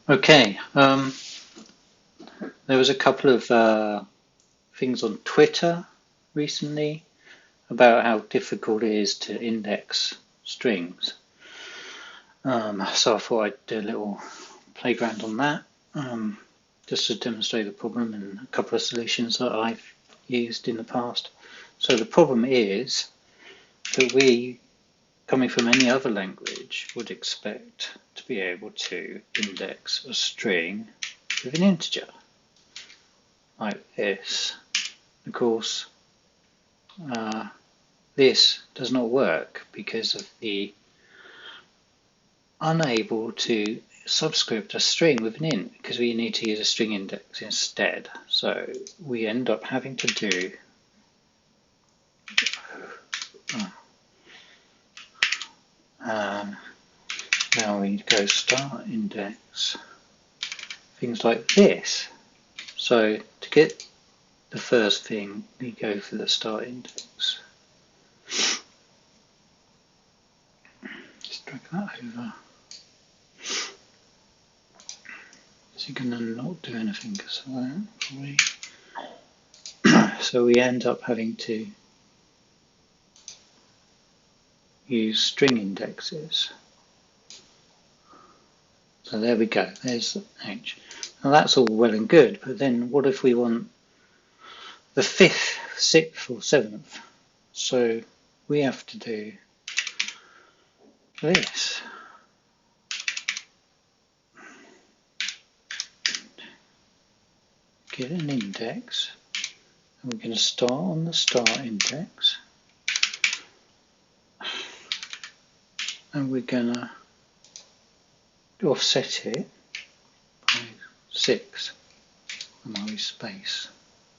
Okay, there was a couple of things on Twitter recently about how difficult it is to index strings. So I thought I'd do a little playground on that, just to demonstrate the problem and a couple of solutions that I've used in the past. So the problem is that we, coming from any other language, would expect to be able to index a string with an integer, like this. Of course, this does not work because of the unable to subscript a string with an int, because we need to use a string index instead. So we end up having to do now we go start index, things like this. So to get the first thing, we go for the start index. Just drag that over. Is it going to not do anything? So we end up having to use string indexes. So there we go, there's H. Now that's all well and good, but then what if we want the 5th, 6th or 7th? So we have to do this. Get an index, and we're going to start on the start index, and we're going to offset it by 6, and I'll use space.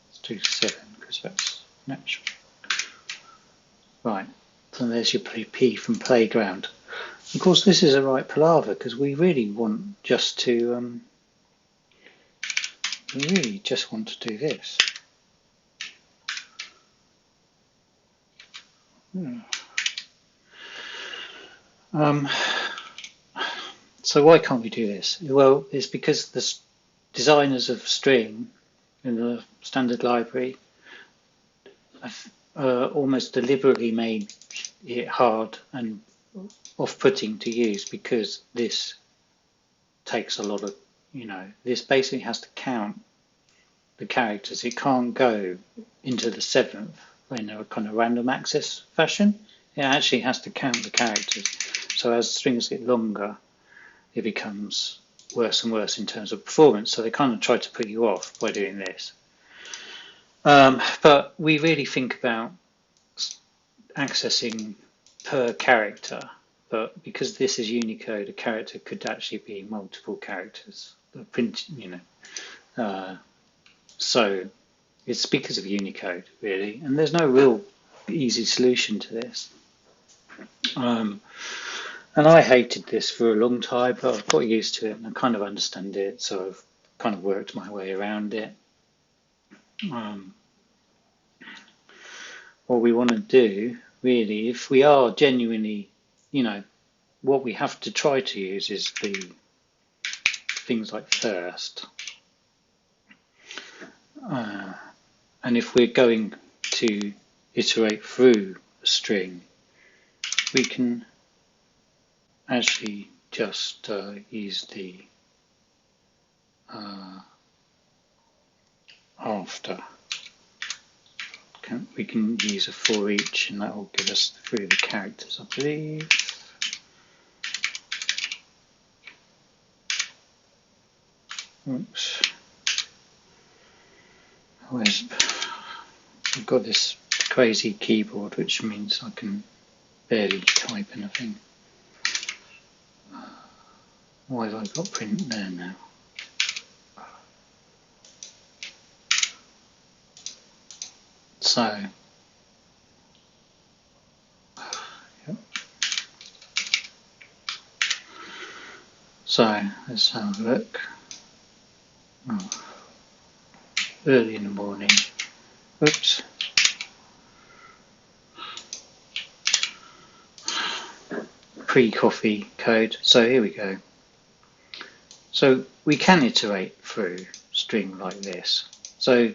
Let's do 7 because that's natural. Right, so there's your P from playground. Of course, this is a right palaver because we really want just to do this. So why can't we do this? Well, it's because the designers of string in the standard library have almost deliberately made it hard and off-putting to use, because this takes a lot of, this basically has to count the characters. It can't go into the 7th in a kind of random access fashion. It actually has to count the characters. So as strings get longer, it becomes worse and worse in terms of performance. So they kind of try to put you off by doing this. But we really think about accessing per character. But because this is Unicode, a character could actually be multiple characters. So it's because of Unicode, really. And there's no real easy solution to this. And I hated this for a long time, but I've got used to it and I kind of understand it, so I've kind of worked my way around it. What we want to do, really, if we are genuinely, what we have to try to use is the things like first. And if we're going to iterate through a string, we can actually just use the after. We can use a for each, and that will give us through the characters, I believe. Oops. I've got this crazy keyboard, which means I can barely type anything. Why have I got print there now? So, yep. So let's have a look. Early in the morning. Oops. Pre-coffee code. So here we go. So we can iterate through string like this. So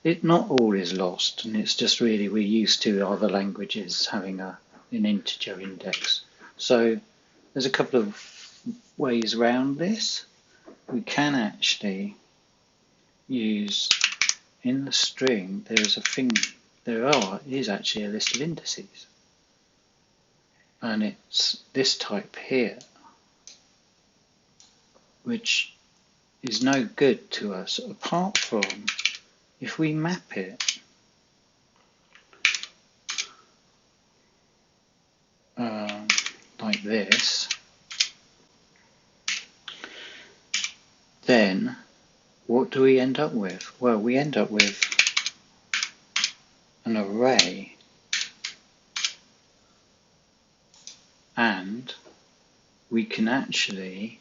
it not all is lost, and it's just really we're used to other languages having an integer index. So there's a couple of ways around this. We can actually use in the string is actually a list of indices, and it's this type here, which is no good to us apart from if we map it like this, then what do we end up with? Well, we end up with an array, and we can actually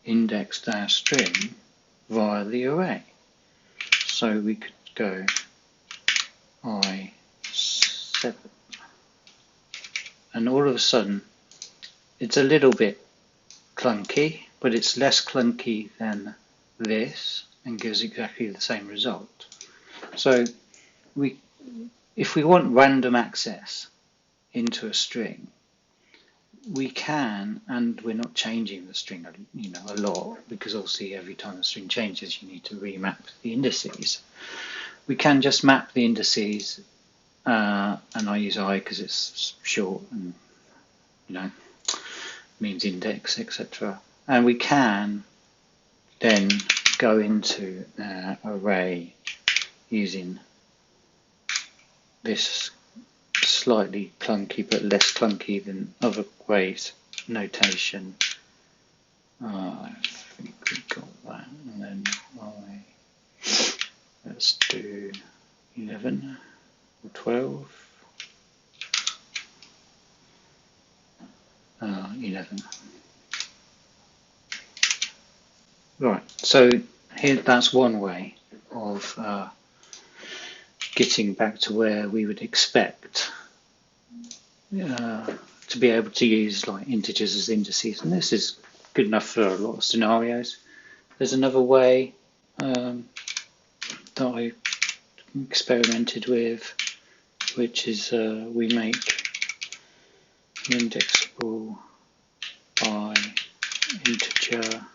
index our string via the array. So we could go I7, and all of a sudden it's a little bit clunky, but it's less clunky than this and gives exactly the same result. So if we want random access into a string, we can, and we're not changing the string a lot, because obviously every time the string changes you need to remap the indices. We can just map the indices, and I use I because it's short and means index, etc. And we can then go into our array using this slightly clunky but less clunky than other ways notation. I think we got that, and then let's do 11 or 12. 11. Right, so here that's one way of getting back to where we would expect to be able to use like integers as indices, and this is good enough for a lot of scenarios. There's another way that I experimented with, which is we make indexable by integer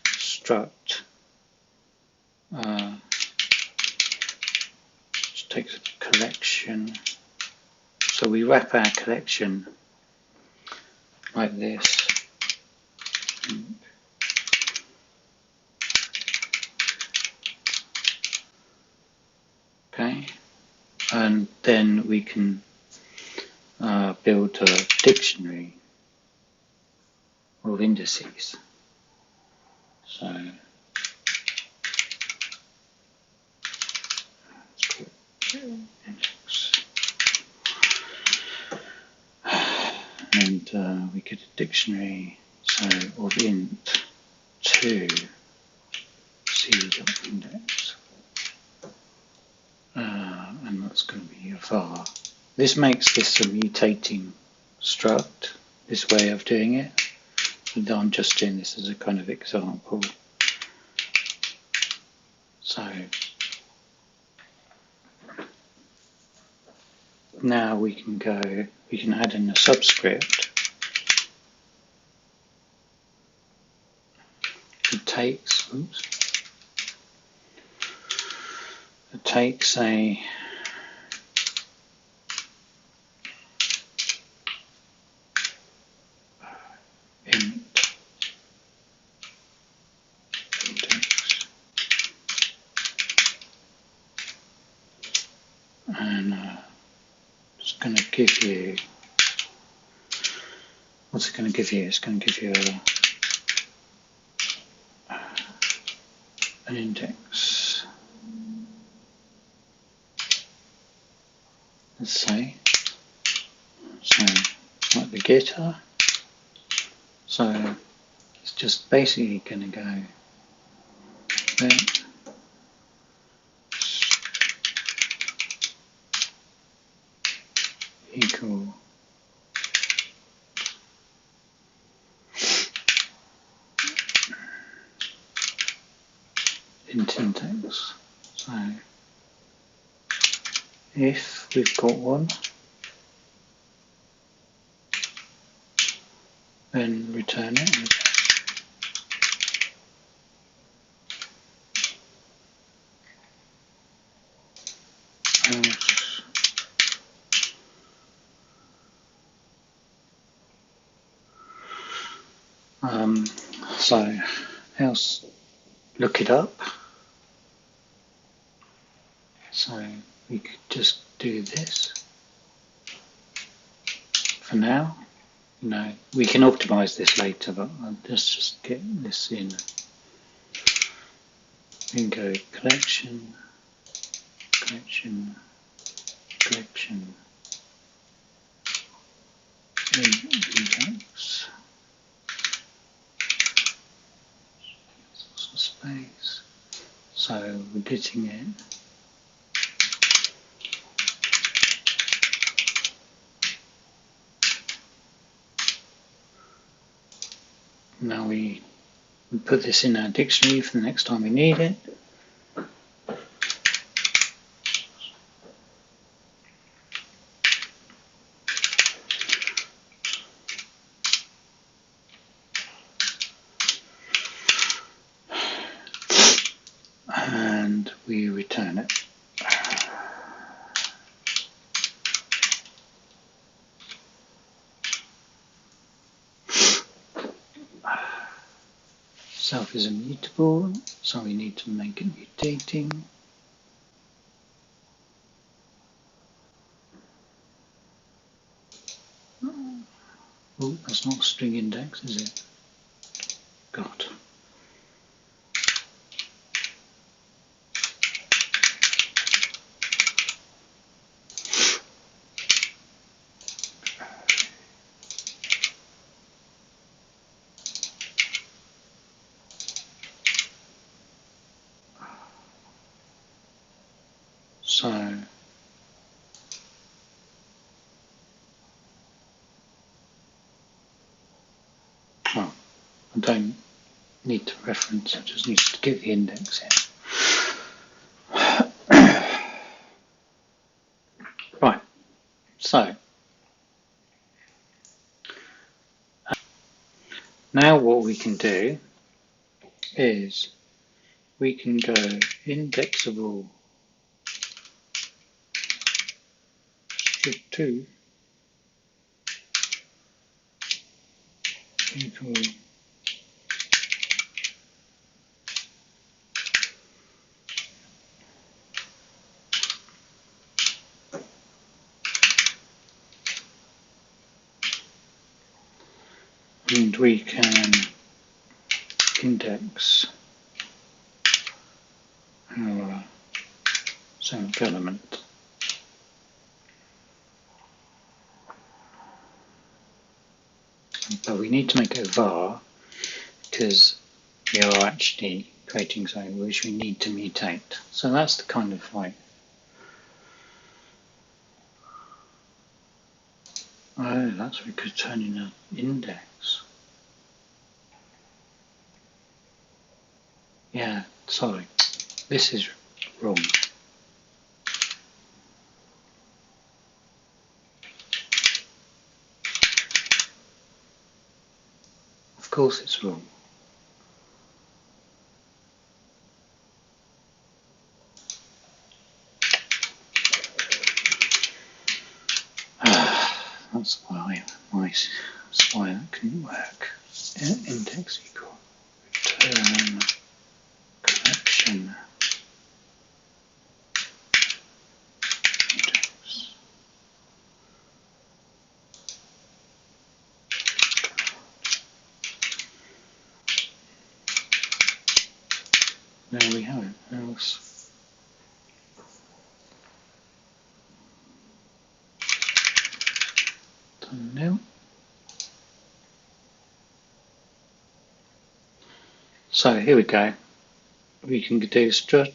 struct, which takes a collection. So we wrap our collection like this. Okay, and then we can build a dictionary of indices. So index, and we get a dictionary of int 2 c.index, and that's going to be a var. This makes this a mutating struct, this way of doing it. And I'm just doing this as a kind of example. So now we can add in a subscript. It takes a int index, and it's going to give you, what's it going to give you? It's going to give you an index, let's say, so like the getter. So it's just basically going to go there, equal int index. So if we've got one, then return it. So else look it up. So we could just do this for now. No, we can optimize this later, but let's just get this in. We can go collection, collection, collection, index, space. So we're getting it. Now we put this in our dictionary for the next time we need it. And we return it. Self is immutable, so we need to make it mutating. Oh, that's not a string index, is it? God. So I don't need to reference, I just need to get the index in. Right, so now what we can do is we can go indexable string2 equal and we can index our seventh element. But we need to make it a var because we are actually creating something which we need to mutate. So that's the kind of like, oh, that's we could turn in an index. Yeah, sorry, this is wrong. Of course it's wrong. That's why that couldn't work. Index equal return collection index. There we have it. Else. Thumbnail. So here we go. We can do strut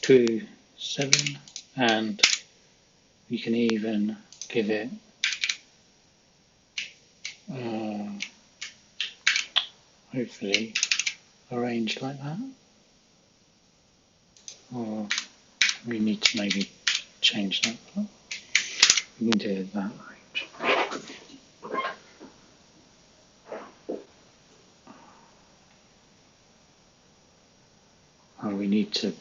to 7 and we can even give it hopefully a range like that. or we need to maybe change that. We can do it that way. Oh, we need to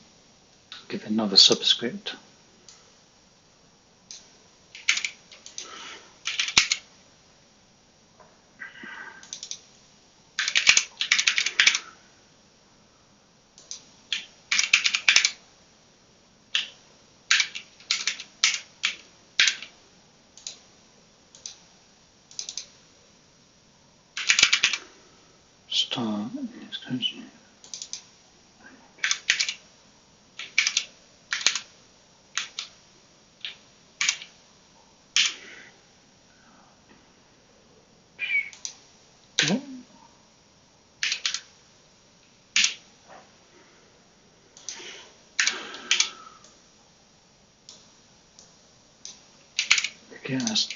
give another subscript. Start. Okay, let's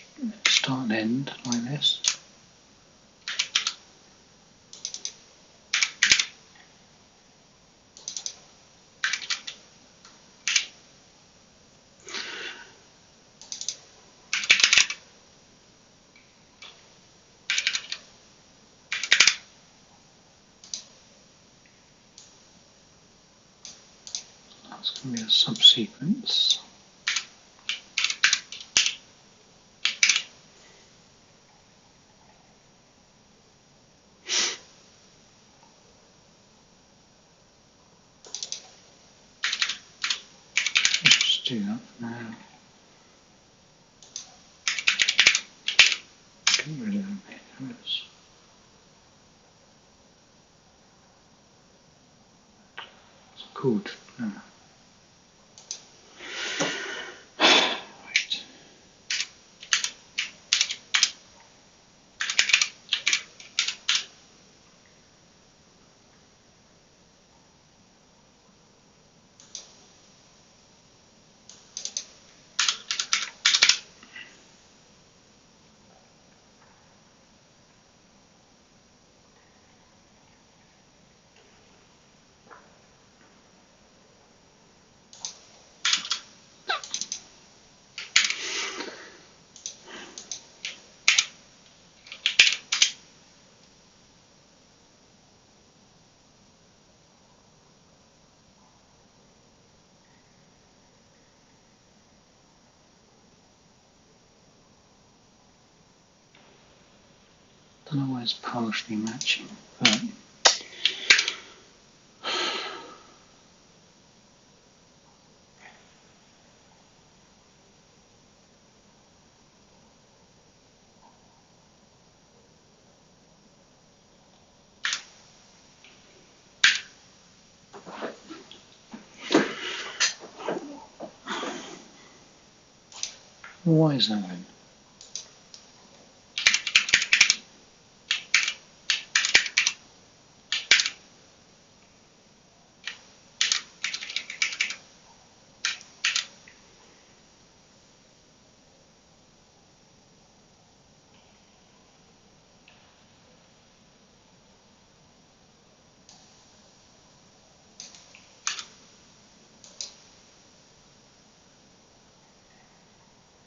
start and end like this. That's going to be a subsequence. Let's do that now. Get rid of this. It's called. Right. I don't know why it's partially matching, but why is that then?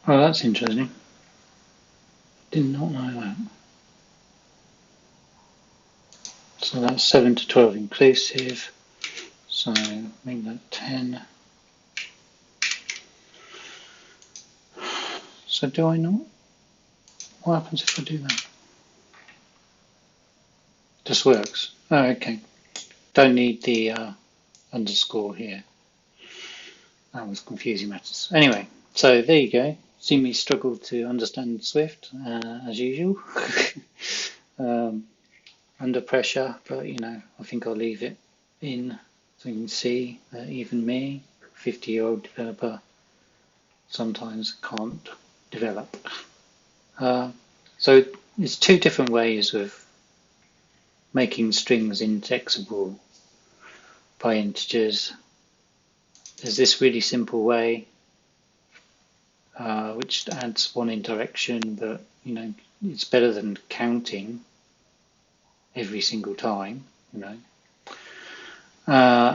Oh, that's interesting. Did not know that. So that's 7 to 12 inclusive. So make that 10. So do I not? What happens if I do that? Just works. Oh, okay. Don't need the underscore here. That was confusing matters. Anyway, so there you go. See me struggle to understand Swift as usual. Under pressure, but I think I'll leave it in so you can see that even me, 50-year-old developer, sometimes can't develop. So there's two different ways of making strings indexable by integers. There's this really simple way, which adds one indirection, but it's better than counting every single time.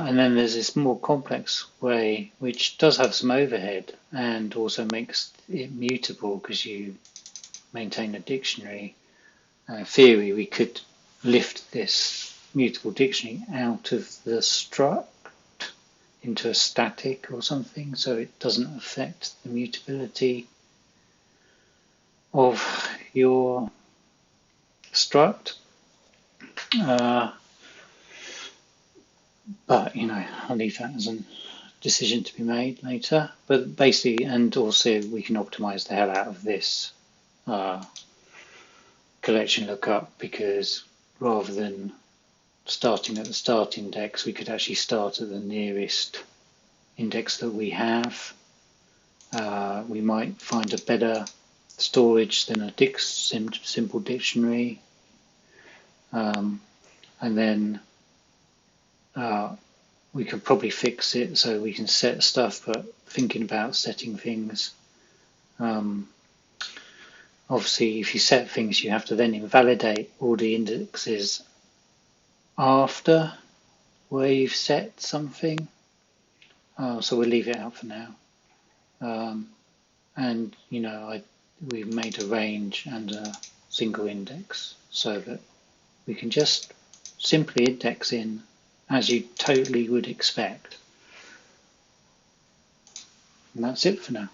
And then there's this more complex way, which does have some overhead and also makes it mutable because you maintain a dictionary. In theory, we could lift this mutable dictionary out of the struct into a static or something, so it doesn't affect the mutability of your struct. But I'll leave that as a decision to be made later. But basically, and also we can optimize the hell out of this collection lookup, because rather than starting at the start index, we could actually start at the nearest index that we have. We might find a better storage than a simple dictionary, and then we could probably fix it so we can set stuff, but thinking about setting things, obviously if you set things you have to then invalidate all the indexes after where you've set something, so we'll leave it out for now. And we've made a range and a single index so that we can just simply index in as you totally would expect. And that's it for now.